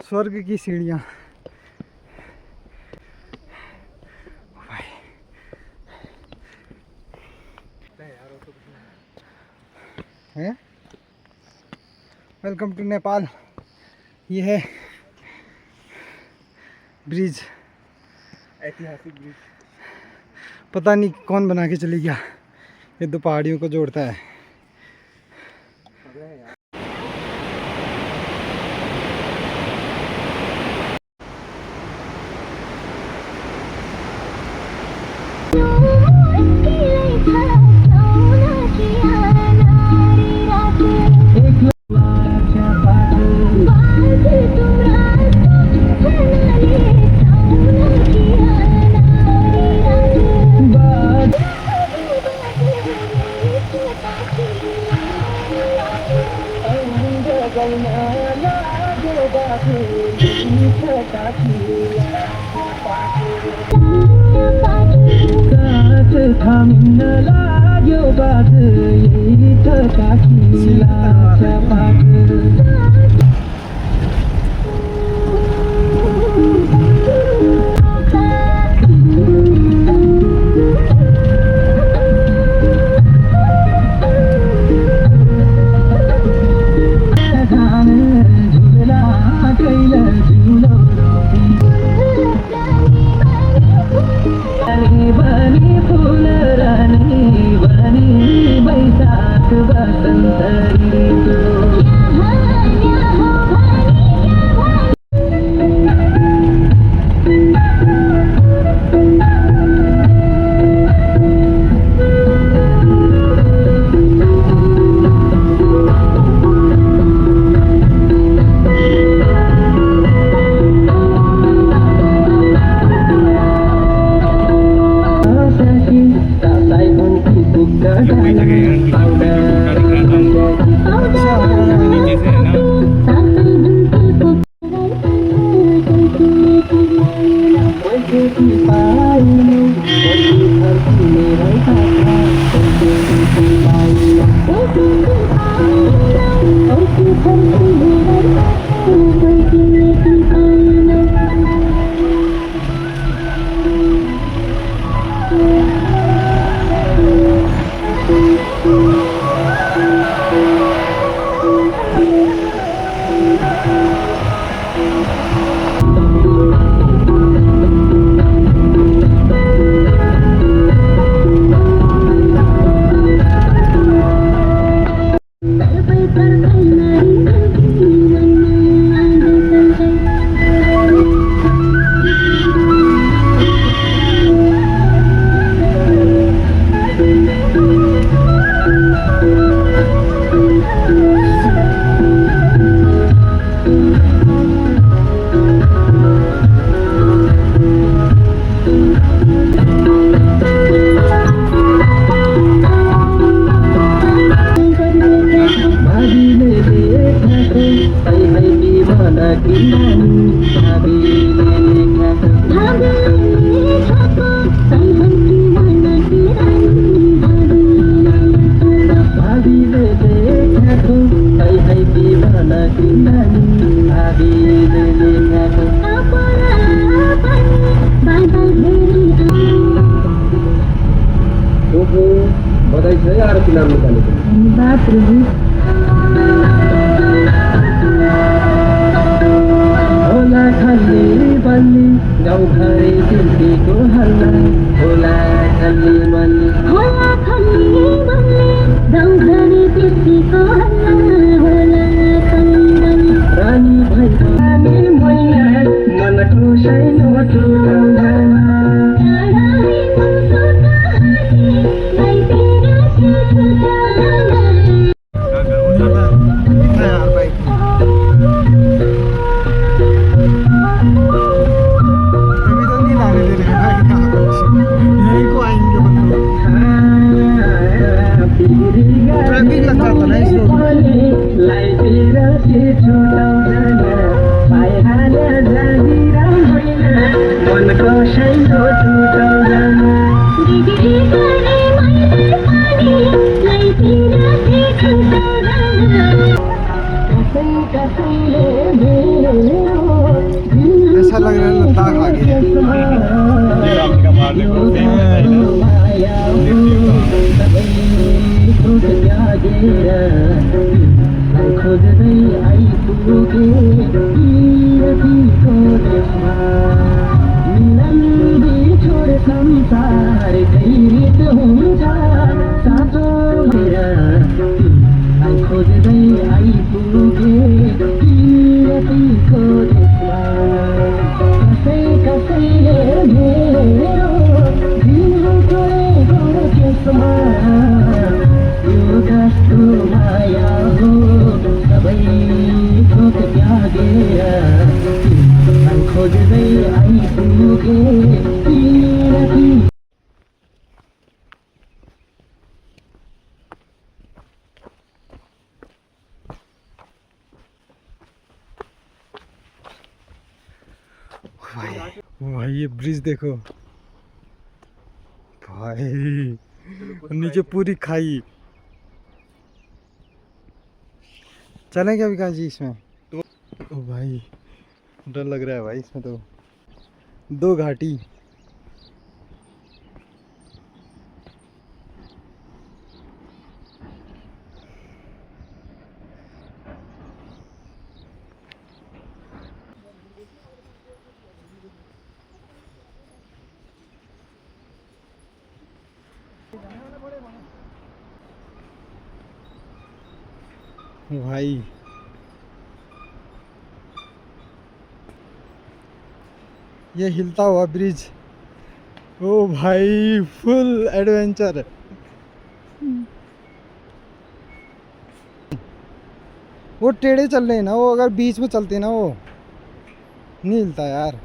स्वर्ग की सीढ़ियाँ है। Welcome to Nepal. ये है ब्रिज, ऐतिहासिक ब्रिज। पता नहीं कौन बना के चली गया। ये दो पहाड़ियों को जोड़ता है। बधाई छ है आरती नाम निकालेको। धन्यवाद प्रभु। होला खल्ली बल्ली गाउँघरे तिर्केको हल्ला, होला खल्ली बल्ली, होला खल्ली बल्ली गाउँघरे तिर्केको हल्ला, होला खल्ली बल्ली। रानी भैरवानी मैया मनको सैनो टुटाउँदैन। कसैले मेरो आइपुगे पिरतीको देशमा मिलन बिछोड संसार कैरित हुन्छ साँचो भएर तिमीलाई खोज्दै आइपुगे पिरतीको देशमा कसैले मेरो दिल तोडेको केसमा यो कस्तो माया हो सबै थोक त्यागेर तिमीलाई खोज्दै आइपुगे पिरती भाई ये ब्रिज देखो भाई, नीचे पूरी खाई। चलें क्या विकास जी इसमें? ओ भाई डर लग रहा है भाई इसमें तो, दो घाटी। भाई ये हिलता हुआ ब्रिज, ओ भाई फुल एडवेंचर। वो टेढ़े चल रहे हैं ना, वो अगर बीच में चलते ना वो नहीं हिलता यार।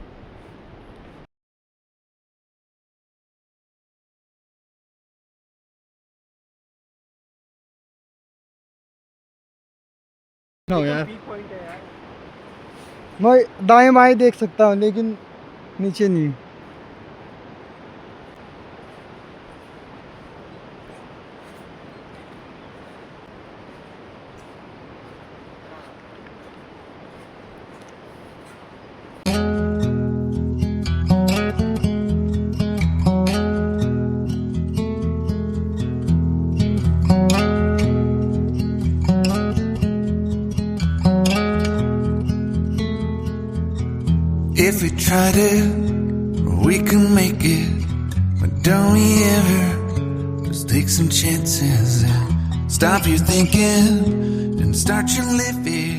नो यार, मैं दाएं बाएं देख सकता हूँ लेकिन नीचे नहीं। If we tried it, we can make it. But don't we ever just take some chances and stop your thinking and start your living?